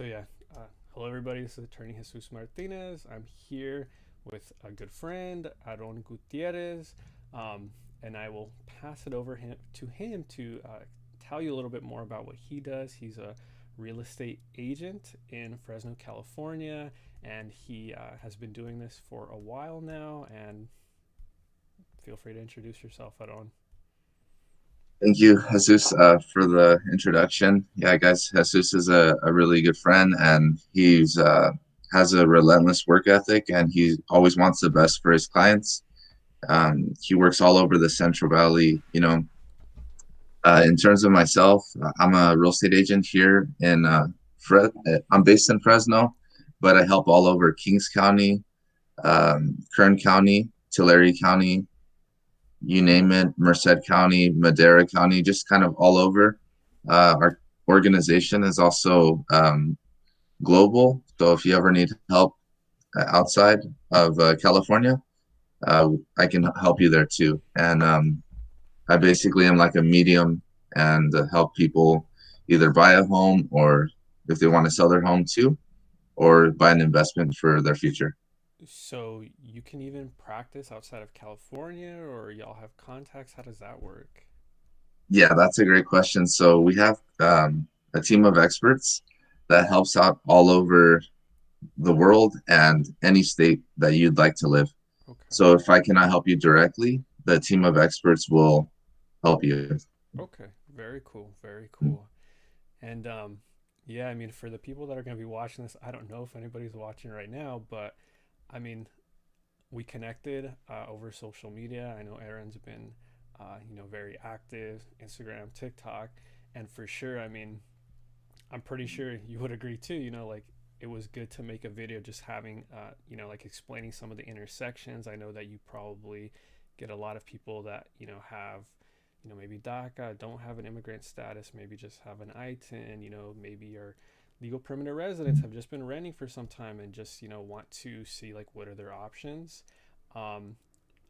So yeah, hello everybody. This is Attorney Jesus Martinez. I'm here with a good friend, Aaron Gutierrez, and I will pass it over to him to tell you a little bit more about what he does. He's a real estate agent in Fresno, California, and he has been doing this for a while now. And feel free to introduce yourself, Aaron. Thank you, Jesus, for the introduction. Yeah, guys, Jesus is a really good friend, and he's has a relentless work ethic, and he always wants the best for his clients. He works all over the Central Valley. In terms of myself, I'm a real estate agent here in I'm based in Fresno, but I help all over Kings County, Kern County, Tulare County, you name it, Merced County, Madera County, just kind of all over. Our organization is also global. So if you ever need help outside of California, I can help you there too. And I basically am like a medium and help people either buy a home or if they want to sell their home too, or buy an investment for their future. So you can even practice outside of California, or y'all have contacts? How does that work? Yeah, that's a great question. So we have a team of experts that helps out all over the world and any state that you'd like to live. Okay. So if I cannot help you directly, the team of experts will help you. Okay. Very cool. Very cool. And yeah, I mean, for the people that are going to be watching this, I don't know if anybody's watching right now, but I mean, we connected over social media. I know Aaron's been, very active, Instagram, TikTok, and for sure, I mean, I'm pretty sure you would agree too. Like it was good to make a video just having, like explaining some of the intersections. I know that you probably get a lot of people that have, maybe DACA, don't have an immigrant status, maybe just have an ITIN. Maybe your legal permanent residents have just been renting for some time and just want to see like what are their options. Um,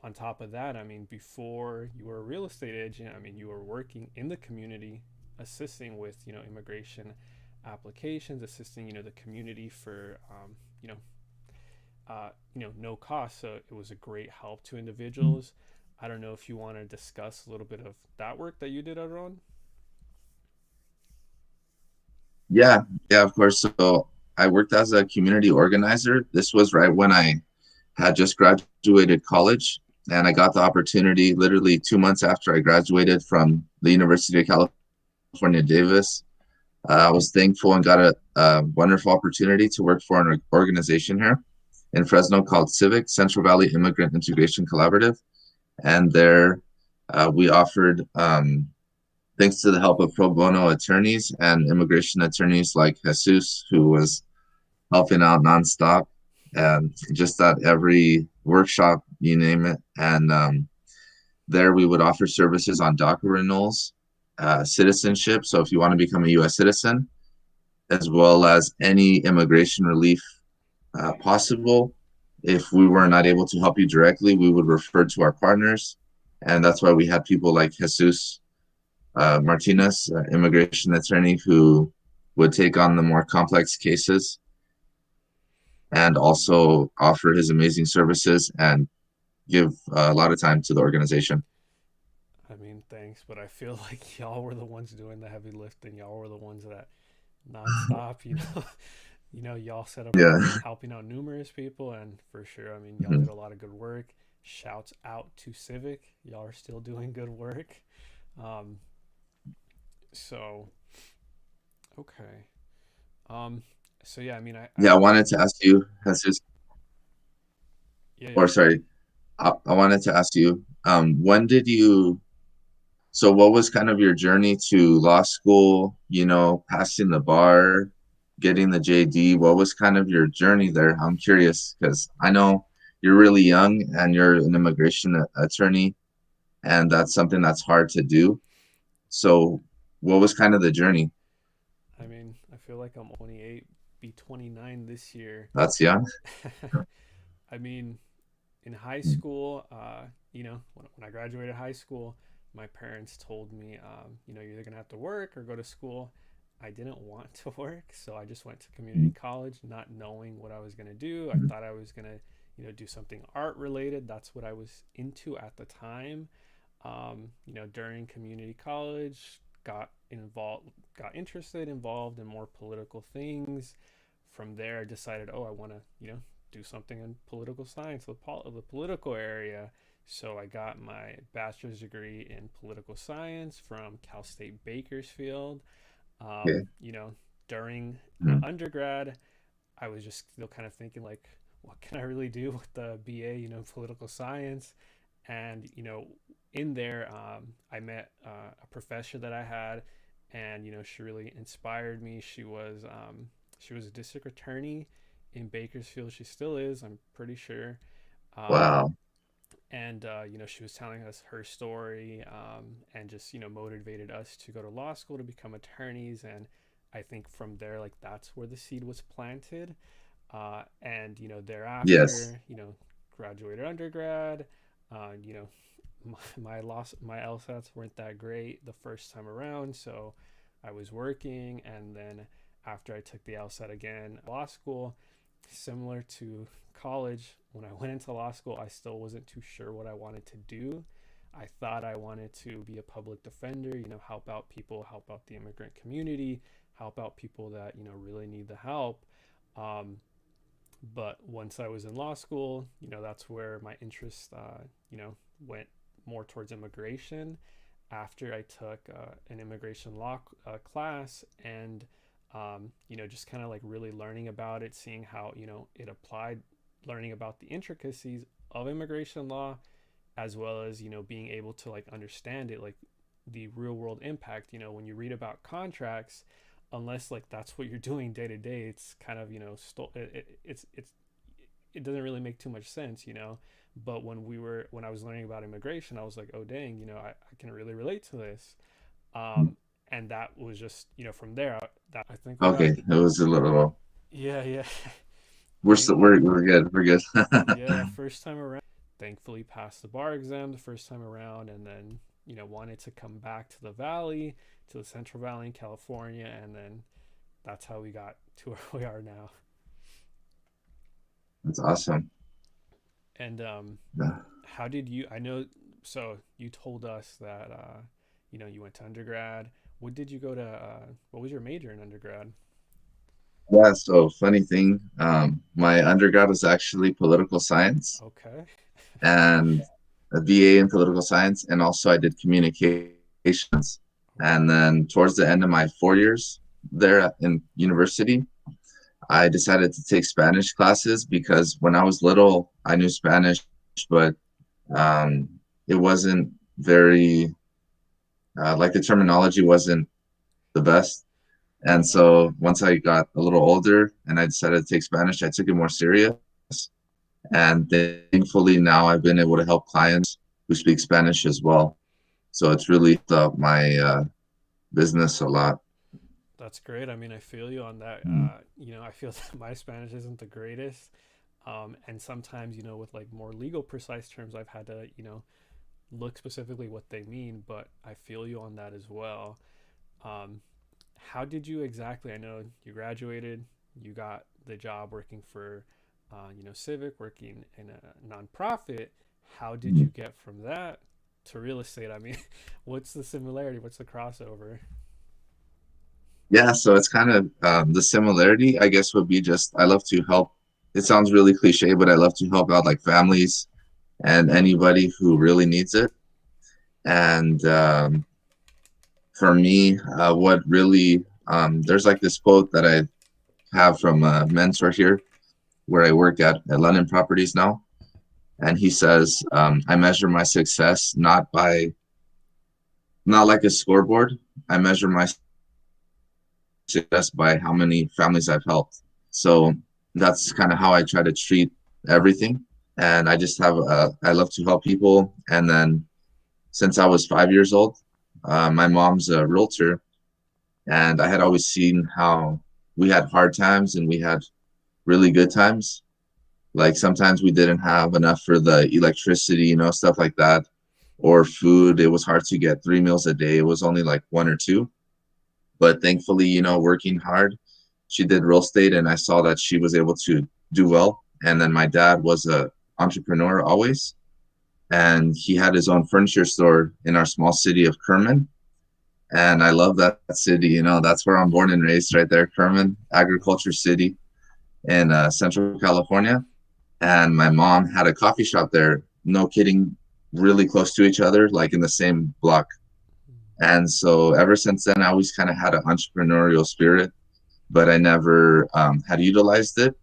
on top of that, I mean, before you were a real estate agent, I mean, you were working in the community, assisting with immigration applications, assisting the community for no cost. So it was a great help to individuals. I don't know if you want to discuss a little bit of that work that you did, Aaron. Yeah, yeah, of course. So I worked as a community organizer. This was right when I had just graduated college, and I got the opportunity literally 2 months after I graduated from the University of California, Davis. I was thankful and got a wonderful opportunity to work for an organization here in Fresno called Civic Central Valley Immigrant Integration Collaborative. And there we offered, thanks to the help of pro bono attorneys and immigration attorneys like Jesus, who was helping out nonstop, and just at every workshop, you name it. And there we would offer services on DACA renewals, citizenship. So if you want to become a U.S. citizen, as well as any immigration relief possible. If we were not able to help you directly, we would refer to our partners. And that's why we had people like Jesus Martinez, immigration attorney, who would take on the more complex cases and also offer his amazing services and give a lot of time to the organization. I mean, thanks, but I feel like y'all were the ones doing the heavy lifting. Y'all were the ones that nonstop, y'all set up Yeah. helping out numerous people, and for sure, I mean, y'all did a lot of good work. Shouts out to Civic. Y'all are still doing good work. Um, so okay. Um, so yeah, I mean, Yeah, I wanted to ask you, Jesus, yeah, yeah. or sorry, I wanted to ask you, when did you so what was kind of your journey to law school, passing the bar, getting the JD? What was kind of your journey there? I'm curious because I know you're really young and you're an immigration attorney, and that's something that's hard to do. So what was kind of the journey? I mean, I feel like I'm 28, be 29 this year. That's young. I mean, in high school, when I graduated high school, my parents told me, you're either gonna have to work or go to school. I didn't want to work, so I just went to community college, not knowing what I was gonna do. I thought I was gonna, do something art related. That's what I was into at the time. During community college, got interested, involved in more political things. From there, I decided, oh, I want to, do something in political science, the political area. So I got my bachelor's degree in political science from Cal State Bakersfield. Okay. You know, during Mm. undergrad, I was just still kind of thinking like, what can I really do with the BA, political science? And, in there, I met a professor that I had, and, she really inspired me. She was a district attorney in Bakersfield. She still is, I'm pretty sure. Um, Wow. and she was telling us her story, and just motivated us to go to law school to become attorneys. And I think from there, like, that's where the seed was planted. And Yes. thereafter, graduated undergrad. You know my LSATs weren't that great the first time around, so I was working. And then after I took the LSAT again, law school, similar to college, when I went into law school, I still wasn't too sure what I wanted to do. I thought I wanted to be a public defender, help out people, help out the immigrant community, help out people that, really need the help. Um, but once I was in law school, that's where my interest, went more towards immigration. After I took an immigration law class, and just kind of like really learning about it, seeing how it applied, learning about the intricacies of immigration law, as well as being able to like understand it, like the real world impact. When you read about contracts, unless like that's what you're doing day to day, it's kind of it doesn't really make too much sense. But when I was learning about immigration, I was like, oh dang, I can really relate to this. And that was just from there, that I think we got. Okay. It was a little. Yeah, yeah. We're Thank still, we're good. We're good. Yeah, first time around, thankfully passed the bar exam the first time around. And then wanted to come back to the valley, to the Central Valley in California. And then that's how we got to where we are now. That's awesome. And Yeah. how did you, I know, so you told us that you went to undergrad. What did you go to, what was your major in undergrad? Yeah, so funny thing, my undergrad was actually political science Okay. and a BA in political science, and also I did communications. Okay. And then towards the end of my 4 years there in university, I decided to take Spanish classes because when I was little, I knew Spanish, but um, it wasn't very, like the terminology wasn't the best. And so once I got a little older and I decided to take Spanish, I took it more serious. And thankfully now I've been able to help clients who speak Spanish as well. So it's really helped my business a lot. That's great. I mean, I feel you on that. Mm. I feel that my Spanish isn't the greatest. And sometimes, with like more legal precise terms, I've had to, look specifically what they mean, but I feel you on that as well. Um, how did you exactly, I know you graduated, you got the job working for, Civic, working in a nonprofit. How did you Mm. get from that to real estate? I mean, what's the similarity? What's the crossover? Yeah, so it's kind of the similarity, I guess, would be just I love to help. It sounds really cliche, but I love to help out like families and anybody who really needs it. And for me, what really, there's like this quote that I have from a mentor here where I work at London Properties now. And he says, I measure my success not like a scoreboard. I measure my success by how many families I've helped. So that's kind of how I try to treat everything. And I just I love to help people. And then since I was 5 years old, my mom's a realtor, and I had always seen how we had hard times and we had really good times. Like sometimes we didn't have enough for the electricity, stuff like that, or food. It was hard to get 3 meals a day. It was only like one or two. But thankfully, working hard, she did real estate, and I saw that she was able to do well. And then my dad was a entrepreneur always, and he had his own furniture store in our small city of Kerman. And I love that city. That's where I'm born and raised, right there, Kerman, agriculture city in Central California. And my mom had a coffee shop there, no kidding, really close to each other, like in the same block. And so ever since then, I always kind of had an entrepreneurial spirit, but I never had utilized it.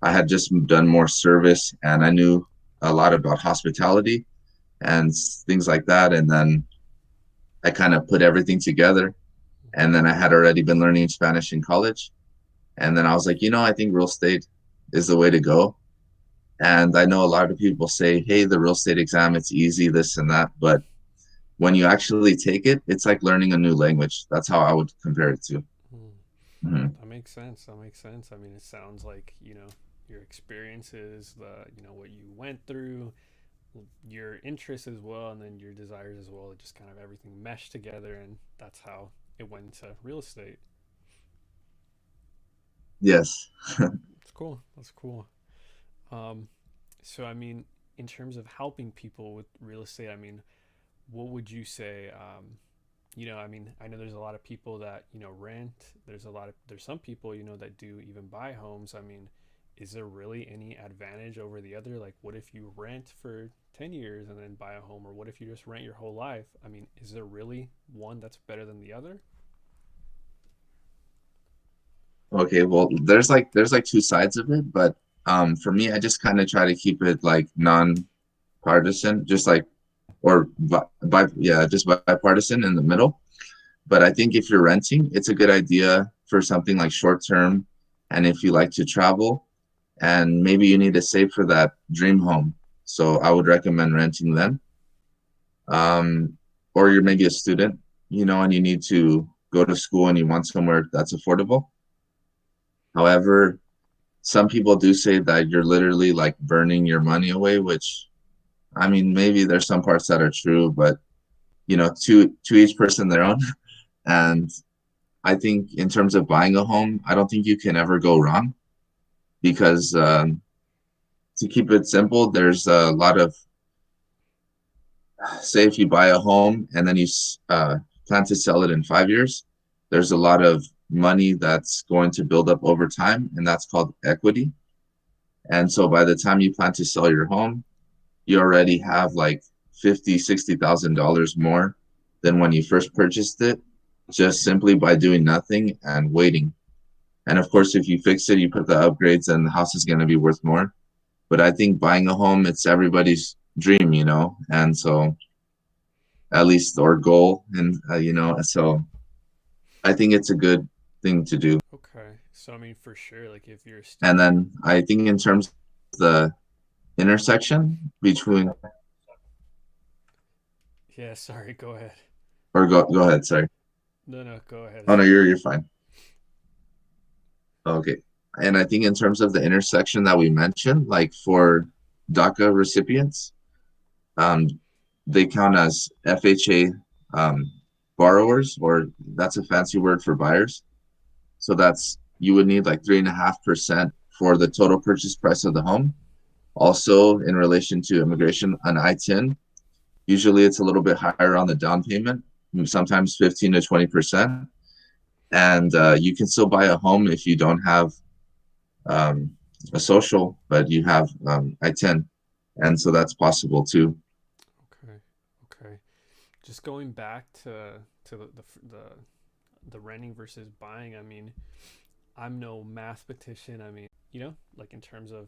I had just done more service, and I knew a lot about hospitality and things like that. And then I kind of put everything together. And then I had already been learning Spanish in college. And then I was like, I think real estate is the way to go. And I know a lot of people say, hey, the real estate exam, it's easy, this and that. But when you actually take it, it's like learning a new language. That's how I would compare it to. Mm-hmm. That makes sense. That makes sense. I mean, it sounds like, your experiences, what you went through, your interests as well, and then your desires as well. It just kind of everything meshed together, and that's how it went into real estate. Yes. It's cool. That's cool. Um, so I mean, in terms of helping people with real estate, I mean, what would you say? I mean, I know there's a lot of people that rent. There's some people that do even buy homes. I mean, is there really any advantage over the other? Like, what if you rent for 10 years and then buy a home, or what if you just rent your whole life? I mean, is there really one that's better than the other? Okay, well, there's like two sides of it, but for me, I just kind of try to keep it like non-partisan, just like or yeah, just bipartisan in the middle. But I think if you're renting, it's a good idea for something like short term, and if you like to travel, and maybe you need to save for that dream home. So I would recommend renting then. Or you're maybe a student, and you need to go to school and you want somewhere that's affordable. However, some people do say that you're literally like burning your money away, which I mean, maybe there's some parts that are true, but to each person their own. And I think in terms of buying a home, I don't think you can ever go wrong because to keep it simple, there's a lot of, say if you buy a home and then you plan to sell it in 5 years, there's a lot of money that's going to build up over time, and that's called equity. And so by the time you plan to sell your home, you already have like 50, $60,000 more than when you first purchased it, just simply by doing nothing and waiting. And of course, if you fix it, you put the upgrades, and the house is going to be worth more. But I think buying a home, it's everybody's dream, and so at least our goal, and so I think it's a good thing to do. Okay. So I mean, for sure, like if you're a And student. then I think in terms of the intersection between, Yeah, sorry, go ahead. or go ahead, sorry. No, no, go ahead. Oh no, Sorry. you're fine. Okay. And I think in terms of the intersection that we mentioned, like for DACA recipients, um, they count as FHA um, borrowers, or that's a fancy word for buyers. So that's, you would need like 3.5% for the total purchase price of the home. Also, in relation to immigration, an I-10, usually it's a little bit higher on the down payment, sometimes 15 to 20%. And you can still buy a home if you don't have um, a social, but you have I-10. And so that's possible too. Okay. Okay. Just going back to the renting versus buying. I mean, I'm no mathematician. I mean, like in terms of